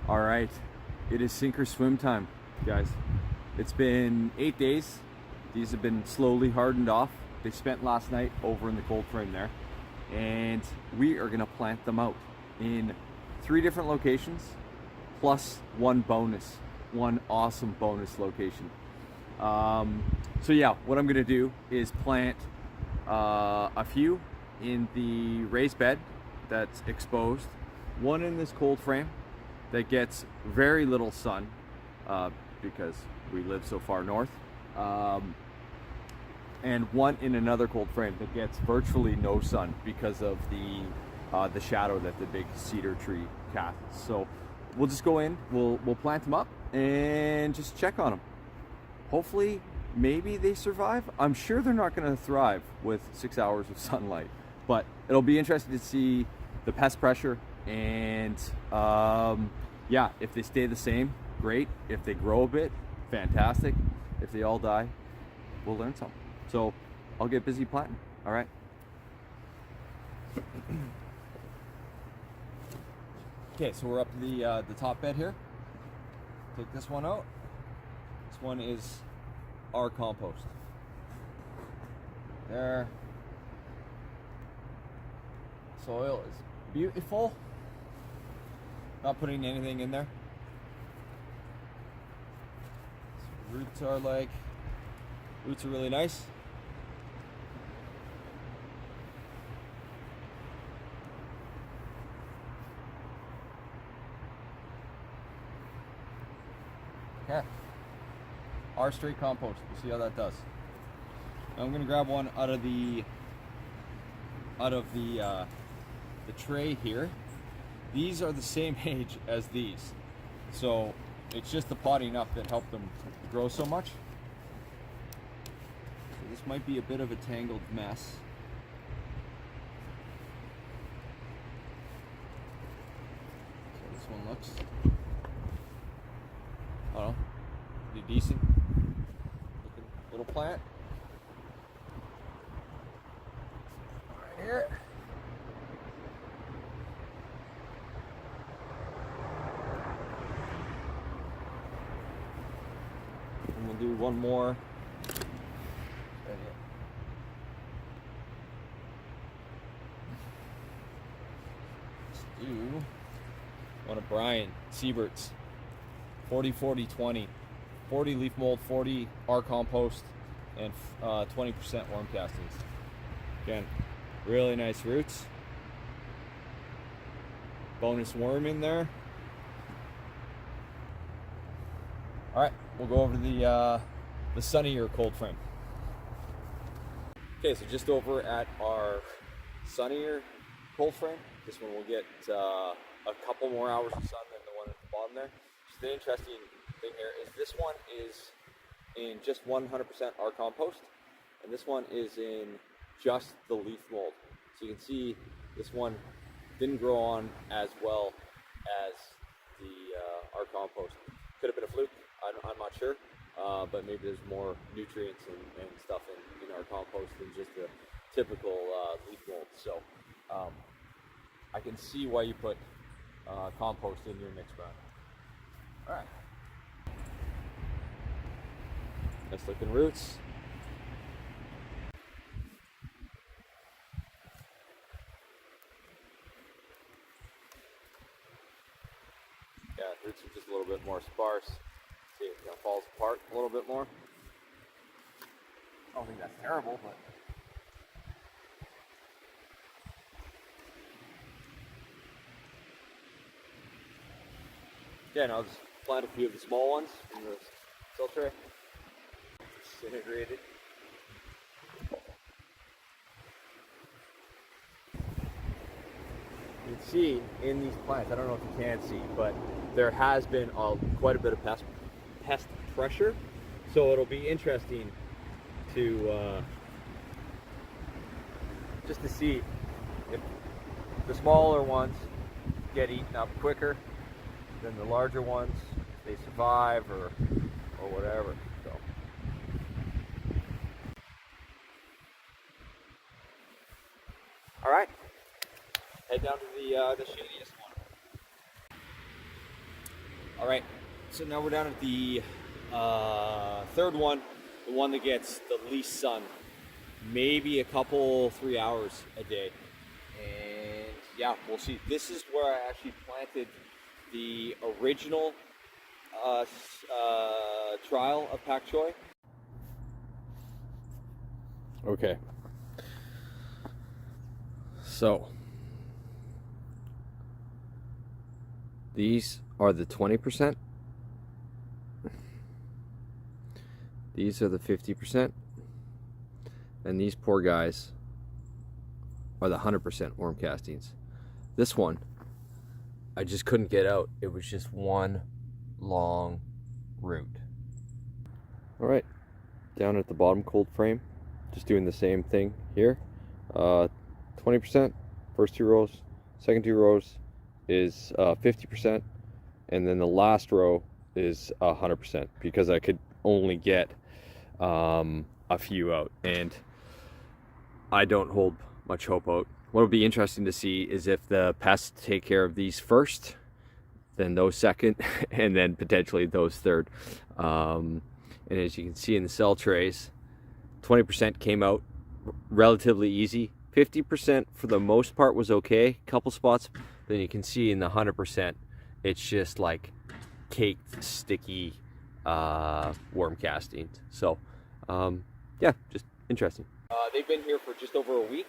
All right, it is sink or swim time, guys. It's been 8 days. These have been slowly hardened off. They spent last night over in the cold frame there, and we are gonna plant them out in 3 different locations, plus one awesome bonus location. So yeah, what I'm gonna do is plant a few in the raised bed that's exposed, one in this cold frame that gets very little sun because we live so far north, and one in another cold frame that gets virtually no sun because of the shadow that the big cedar tree casts. So we'll just go in, we'll plant them up and just check on them. Hopefully, maybe they survive. I'm sure they're not going to thrive with 6 hours of sunlight, but it'll be interesting to see the pest pressure. And yeah, if they stay the same, great. If they grow a bit, fantastic. If they all die, we'll learn something. So I'll get busy planting. All right. Okay, so we're up to the top bed here. Take this one out. This one is our compost. There. Soil is beautiful. Not putting anything in there. So roots are really nice. Okay. Our straight compost. We'll see how that does. Now I'm gonna grab one out of the tray here. These are the same age as these, so it's just the potting up that helped them grow so much. So this might be a bit of a tangled mess. So this one looks, I don't know, pretty decent looking little plant. Right here. And we'll do one more. Let's do one of Brian Siebert's 40-40-20. 40 leaf mold, 40 our compost, and 20% worm castings. Again, really nice roots. Bonus worm in there. All right, we'll go over to the sunnier cold frame. Okay, so just over at our sunnier cold frame, this one will get a couple more hours of sun than the one at the bottom there. So the interesting thing here is this one is in just 100% our compost, and this one is in just the leaf mold. So you can see this one didn't grow on as well as the our compost. Could have been a fluke. I'm not sure, but maybe there's more nutrients and stuff in our compost than just the typical leaf mold. So I can see why you put compost in your mix, Brian. All right. Nice looking roots. Yeah, roots are just a little bit more sparse. See, it kind of falls apart a little bit more. I don't think that's terrible, but again, I'll just plant a few of the small ones in the cell tray. Disintegrated. You can see in these plants, I don't know if you can see, but there has been quite a bit of pest pressure, so it'll be interesting to just to see if the smaller ones get eaten up quicker than the larger ones, if they survive or whatever. So all right, head down to the shadiest one. All right, so now we're down at the third one, the one that gets the least sun, maybe a couple, 3 hours a day. And yeah, we'll see. This is where I actually planted the original trial of Pak Choi. Okay. So, these are the 20%. These are the 50%. And these poor guys are the 100% worm castings. This one, I just couldn't get out. It was just one long root. All right, down at the bottom cold frame, just doing the same thing here. 20%, first 2 rows, second 2 rows is 50%, and then the last row is 100% because I could only get a few out, and I don't hold much hope out. What will be interesting to see is if the pests take care of these first, then those second, and then potentially those third. And as you can see in the cell trays, 20% came out relatively easy. 50% for the most part was okay, couple spots. Then you can see in the 100%, it's just like caked, sticky worm castings. So yeah, just interesting. They've been here for just over a week.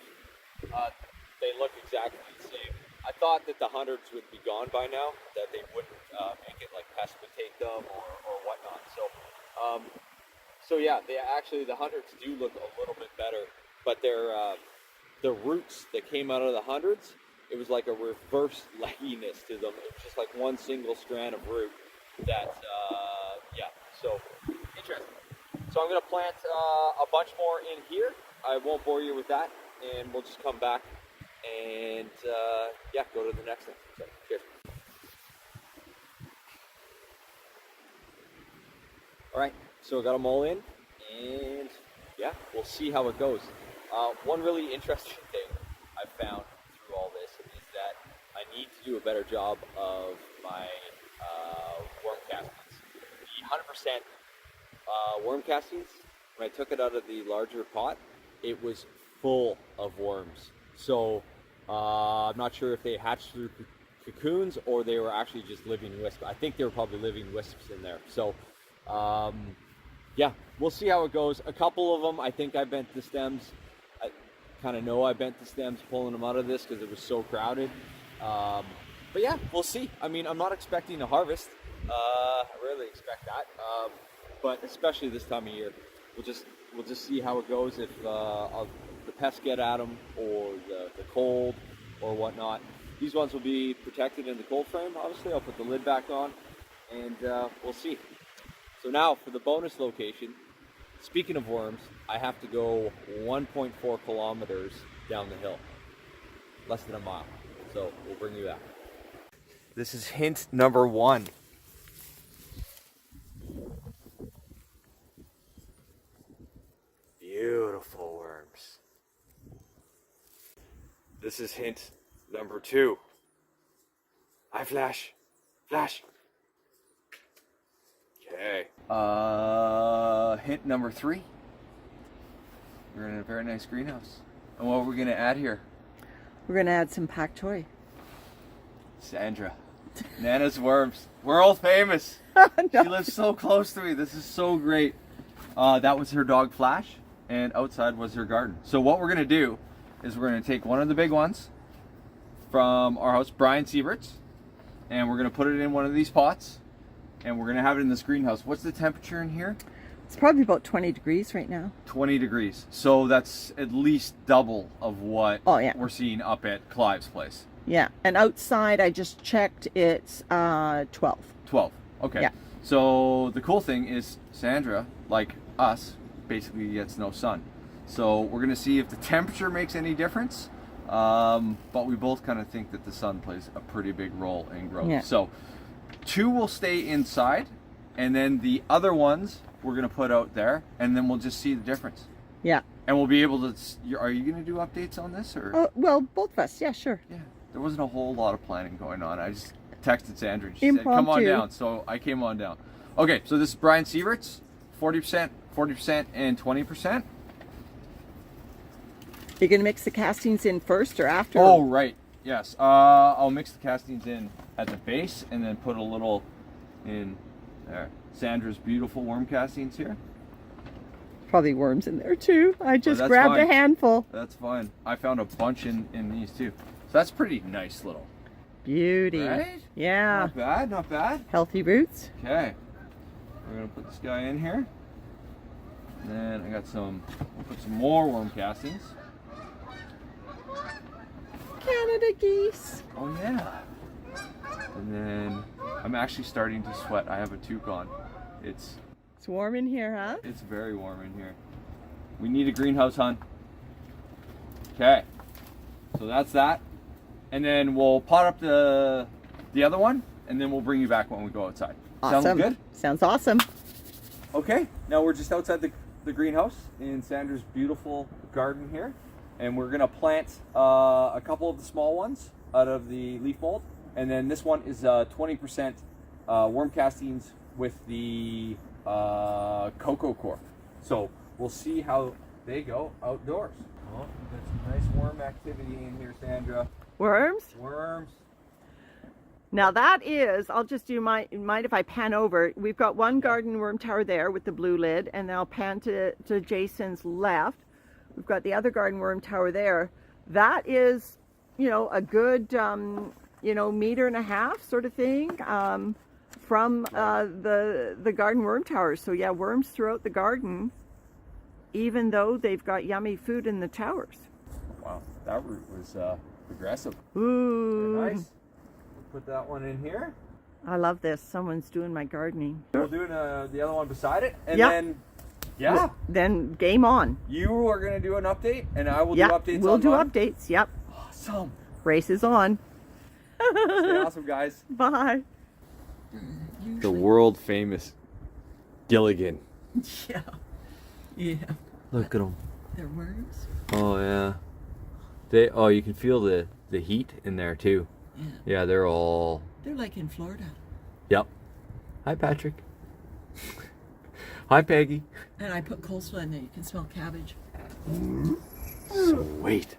They look exactly the same. I thought that the hundreds would be gone by now, that they wouldn't make it, like pests would take them or whatnot. So yeah, they actually, the hundreds do look a little bit better, but the roots that came out of the hundreds, it was like a reverse legginess to them. It was just like one single strand of root that, yeah, so interesting. So I'm gonna plant a bunch more in here. I won't bore you with that, and we'll just come back and yeah, go to the next thing. So, cheers. All right, so I got them all in, and yeah, we'll see how it goes. One really interesting thing I've found through all this is that I need to do a better job of my worm castings. The 100% worm castings, when I took it out of the larger pot, it was full of worms. So I'm not sure if they hatched through cocoons or they were actually just living wisps. I think they were probably living wisps in there. So yeah, we'll see how it goes. A couple of them, I think I bent the stems. I kind of know I bent the stems pulling them out of this because it was so crowded. But yeah, we'll see. I mean, I'm not expecting a harvest. I rarely expect that. But especially this time of year, we'll just see how it goes, if the pests get at them or the cold or whatnot. These ones will be protected in the cold frame. Obviously, I'll put the lid back on, and we'll see. So now for the bonus location, speaking of worms, I have to go 1.4 kilometers down the hill, less than a mile. So we'll bring you back. This is hint number 1. Beautiful worms. This is hint number 2. Hi, Flash. Flash. Okay. Hint number 3. We're in a very nice greenhouse. And what are we gonna add here? We're gonna add some Pak Choi. Sandra. Nana's worms. World famous. No. She lives so close to me. This is so great. That was her dog Flash, and outside was her garden. So what we're gonna do is we're gonna take one of the big ones from our house, Brian Siebert's, and we're gonna put it in one of these pots, and we're gonna have it in this greenhouse. What's the temperature in here? It's probably about 20 degrees right now. 20 degrees. So that's at least double of what we're seeing up at Clive's place. Yeah, and outside I just checked, it's 12. 12, okay. Yeah. So the cool thing is Sandra, like us, basically gets no sun. So we're gonna see if the temperature makes any difference, but we both kind of think that the sun plays a pretty big role in growth. Yeah. So 2 will stay inside, and then the other ones we're gonna put out there, and then we'll just see the difference. Yeah. And we'll be able to, are you gonna do updates on this, or? Well, both of us, yeah, sure. Yeah, there wasn't a whole lot of planning going on. texted Sandra. She said, "Come on Impromptu. down." So I came on down. Okay, so this is Brian Sievert's, 40%, 40%, and 20%. You're gonna mix the castings in first or after? Oh, right. Yes. I'll mix the castings in at the base and then put a little in there. Sandra's beautiful worm castings here. Probably worms in there too. I just that's grabbed fine. a handful. That's fine. I found a bunch in these too. So that's pretty nice little. Beauty. Right? Yeah. Not bad, not bad. Healthy roots. Okay. We're gonna put this guy in here. And then I got some, we'll put some more worm castings. Canada geese. Oh yeah. And then I'm actually starting to sweat. I have a toque on. It's warm in here, huh? It's very warm in here. We need a greenhouse, hon. Okay. So that's that. And then we'll pot up the other one, and then we'll bring you back when we go outside. Awesome. Sounds good? Sounds awesome. Okay. Now we're just outside the greenhouse in Sandra's beautiful garden here. And we're going to plant a couple of the small ones out of the leaf mold. And then this one is 20% worm castings with the cocoa core. So we'll see how they go outdoors. Oh, we've got some nice worm activity in here, Sandra. Worms? Worms. Now that is, I'll just do mind if I pan over. We've got one garden worm tower there with the blue lid, and then I'll pan to Jason's left. We've got the other garden worm tower there. That is, you know, a good, you know, 1.5 meters sort of thing from the garden worm towers. So yeah, worms throughout the garden, even though they've got yummy food in the towers. Wow, that root was aggressive. Ooh. Very nice. We'll put that one in here. I love this. Someone's doing my gardening. We're doing the other one beside it, and Yep. then yeah, Then game on. you are going to do an update, and I will do Yep, updates. we'll do online. updates. Yep. Awesome. Race is on. Stay awesome, guys. Bye. The world famous Gilligan. Yeah. Yeah. Look at them. They're worms. Oh yeah. They. Oh, you can feel the heat in there too. Yeah. Yeah, they're all. They're like in Florida. Yep. Hi, Patrick. Hi, Peggy. And I put coleslaw in there. You can smell cabbage. Sweet.